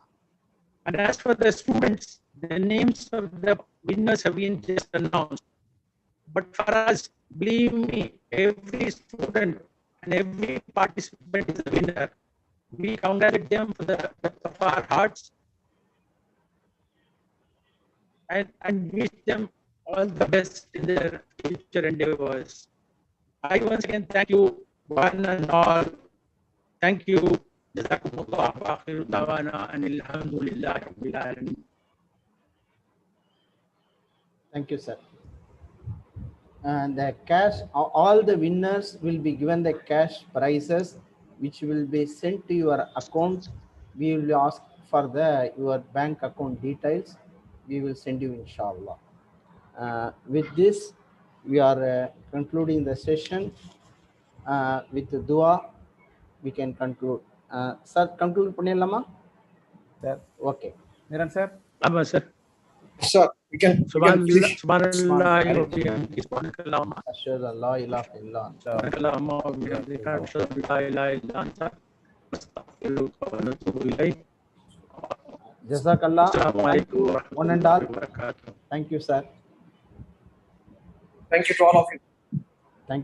And as for the students, the names of the winners have been just announced. But for us, believe me, every student and every participant is a winner. We congratulate them for the depth of our hearts and wish them all the best in their future endeavors. I once again thank you, one and all. Thank you. Jazakumullah wa akhiru dawana and alhamdulillah rabbil alamin. Thank you, sir. And the cash, all the winners will be given the cash prizes, which will be sent to your account. We will ask for your bank account details. We will send you, inshallah. With this, we are concluding the session. With the dua, we can conclude. Sir, conclude pannilama? Sir. Okay. Miran sir? Sir. Sir, we can finish. Subhanallah, subhanallah. Ashhadu an la ilaha illa anta. Subhanallah wa bihamdika, ashhadu an la ilaha illa anta, astaghfiruka wa atubu ilayk. Jazakallah. Assalamu alaikum wa One and all. rahmatullahi wa barakatuh. Thank you, sir. Thank you to all of you.